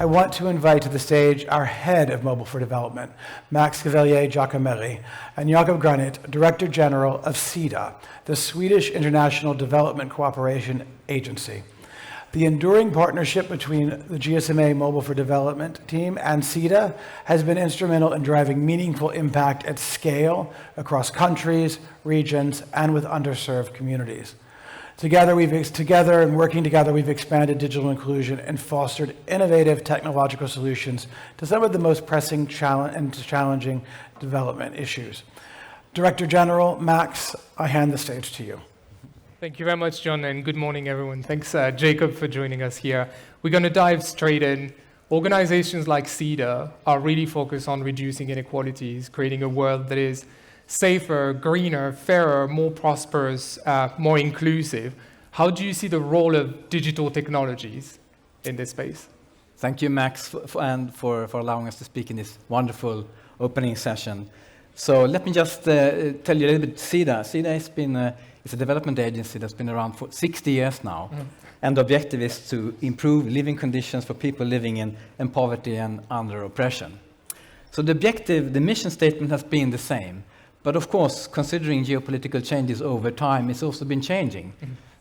I want to invite to the stage our head of Mobile for Development, Max Cuvellier Giacomelli, and Jakob Granit, Director General of Sida, the Swedish International Development Cooperation Agency. The enduring partnership between the GSMA Mobile for Development team and Sida has been instrumental in driving meaningful impact at scale across countries, regions, and with underserved communities. Together, we've expanded digital inclusion and fostered innovative technological solutions to some of the most pressing and challenging development issues. Director General Max, I hand the stage to you. Thank you very much, John, and good morning, everyone. Thanks, Jacob, for joining us here. We're going to dive straight in. Organizations like Sida are really focused on reducing inequalities, creating a world that is safer, greener, fairer, more prosperous, more inclusive. How do you see the role of digital technologies in this space? Thank you, Max, for allowing us to speak in this wonderful opening session. So let me just tell you a little bit. Sida has been it's a development agency that's been around for 60 years now. And the objective is to improve living conditions for people living in poverty and under oppression. So the objective, the mission statement has been the same. But of course, considering geopolitical changes over time, it's also been changing.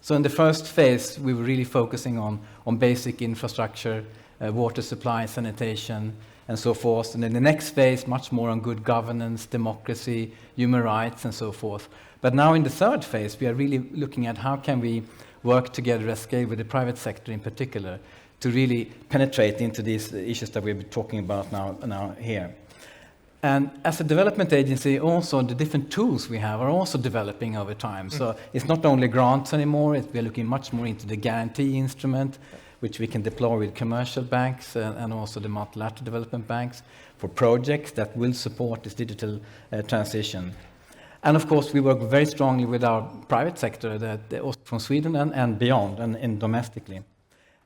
So in the first phase, we were really focusing on basic infrastructure, water supply, sanitation, and so forth. And in the next phase, much more on good governance, democracy, human rights, and so forth. But now in the third phase, we are really looking at how can we work together at scale with the private sector in particular to really penetrate into these issues that we've been talking about now here. And as a development agency, also the different tools we have are also developing over time. So it's not only grants anymore, we're looking much more into the guarantee instrument, which we can deploy with commercial banks and also the multilateral development banks for projects that will support this digital transition. And of course, we work very strongly with our private sector, that also from Sweden and beyond, and domestically.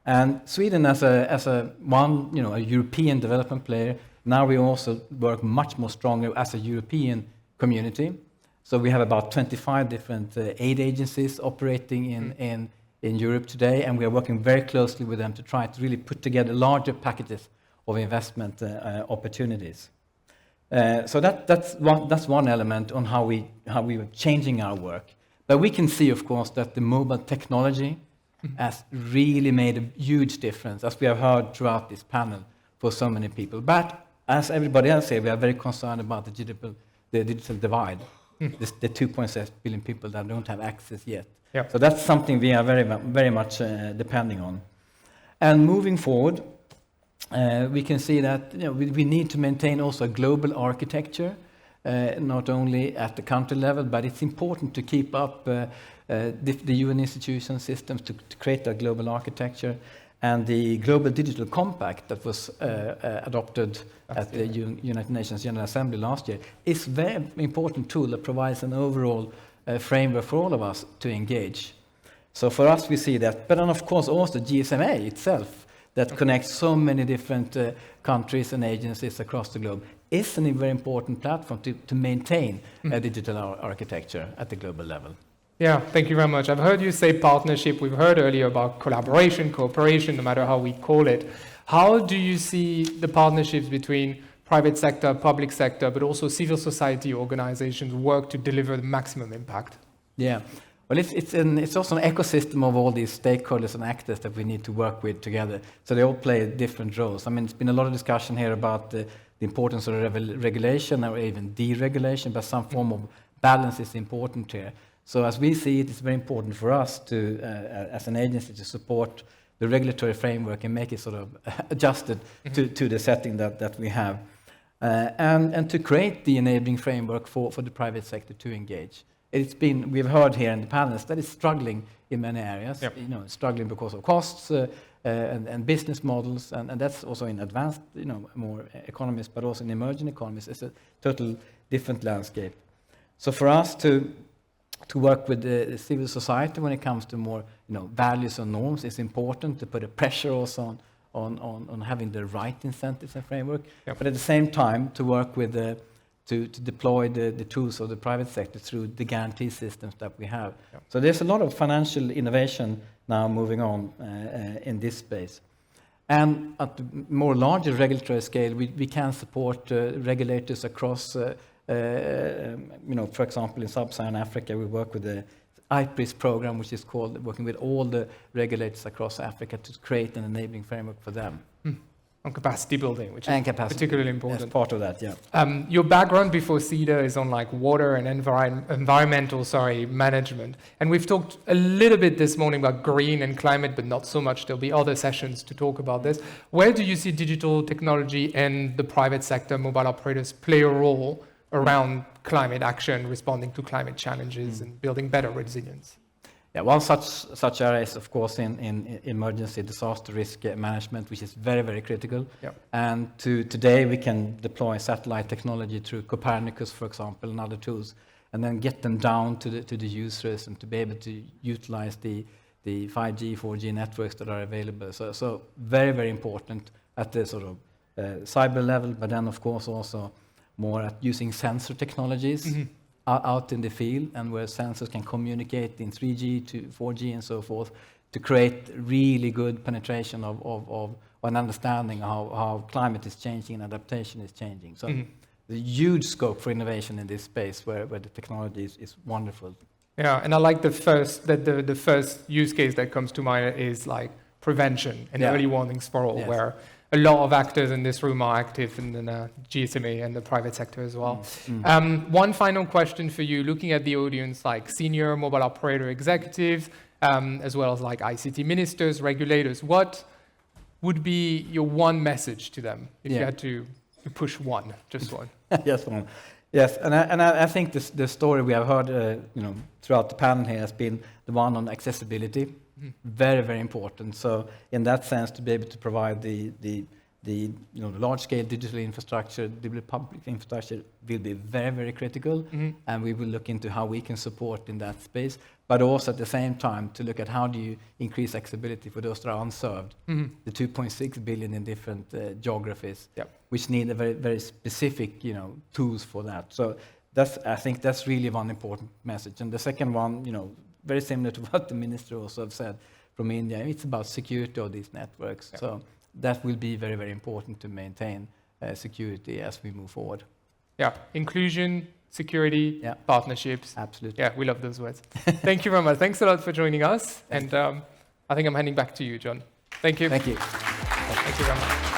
And Sweden, as a European development player, now we also work much more strongly as a European community. So we have about 25 different aid agencies operating in Europe today, and we are working very closely with them to try to really put together larger packages of investment opportunities. So that's one element on how we are changing our work. But we can see, of course, that the mobile technology has really made a huge difference, as we have heard throughout this panel for so many people. But as everybody else here, we are very concerned about the digital divide, the 2.6 billion people that don't have access yet. Yeah. So that's something we are very, very much depending on. And moving forward, we can see that we need to maintain also a global architecture, not only at the country level, but it's important to keep up the UN institution systems to create a global architecture. And the Global Digital Compact that was adopted at the United Nations General Assembly last year is a very important tool that provides an overall framework for all of us to engage. So for us, we see that. But then, of course, also GSMA itself, that connects so many different countries and agencies across the globe, is a very important platform to maintain a digital architecture at the global level. Yeah, thank you very much. I've heard you say partnership. We've heard earlier about collaboration, cooperation, no matter how we call it. How do you see the partnerships between private sector, public sector, but also civil society organizations work to deliver the maximum impact? Yeah. Well, it's also an ecosystem of all these stakeholders and actors that we need to work with together. So they all play different roles. I mean, it's been a lot of discussion here about the importance of regulation or even deregulation, but some form of balance is important here. So as we see it, it's very important for us to, as an agency, to support the regulatory framework and make it sort of adjusted to the setting that we have, and to create the enabling framework for the private sector to engage. We've heard here in the panels that it's struggling in many areas. Yep. Struggling because of costs and business models, and that's also in advanced, more economies, but also in emerging economies. It's a total different landscape. So for us to work with the civil society when it comes to more, values and norms, it's important to put a pressure also on having the right incentives and framework. Yep. But at the same time, to work with to deploy the tools of the private sector through the guarantee systems that we have. Yep. So there's a lot of financial innovation now moving on in this space. And at the more larger regulatory scale, we can support regulators across, for example, in Sub-Saharan Africa, we work with the IPRIS program, which is called working with all the regulators across Africa to create an enabling framework for them. On capacity building, which And is capacity. particularly important. As part of that, yeah. Your background before Sida is on like water and environmental management. And we've talked a little bit this morning about green and climate, but not so much. There'll be other sessions to talk about this. Where do you see digital technology and the private sector, mobile operators, play a role around climate action, responding to climate challenges and building better resilience? Yeah, well, such areas, of course, in emergency disaster risk management, which is very, very critical. Yep. And today we can deploy satellite technology through Copernicus, for example, and other tools, and then get them down to the users and to be able to utilize the 5G, 4G networks that are available. So very, very important at the sort of cyber level, but then, of course, also more at using sensor technologies. Out in the field, and where sensors can communicate in 3G to 4G and so forth, to create really good penetration of an understanding how climate is changing and adaptation is changing. So the huge scope for innovation in this space where the technology is wonderful. Yeah, and I like the first use case that comes to mind is like prevention and early warnings for all, where a lot of actors in this room are active in the GSMA and the private sector as well. One final question for you, looking at the audience, like senior mobile operator executives, as well as like ICT ministers, regulators, what would be your one message to them if you had to push one, just one? Yes, one. Yes, and I think the story we have heard, throughout the panel here has been the one on accessibility. Very, very important. So in that sense, to be able to provide the large-scale digital infrastructure, digital public infrastructure will be very, very critical, and we will look into how we can support in that space, but also at the same time to look at how do you increase accessibility for those that are unserved, the 2.6 billion in different geographies, which need a very, very specific, tools for that. So I think that's really one important message. And the second one, very similar to what the minister also have said from India, it's about security of these networks. So that will be very, very important to maintain security as we move forward. Yeah, inclusion, security, partnerships. Absolutely. Yeah, we love those words. Thank you very much. Thanks a lot for joining us. And I think I'm handing back to you, John. Thank you. Thank you. Thank you very much.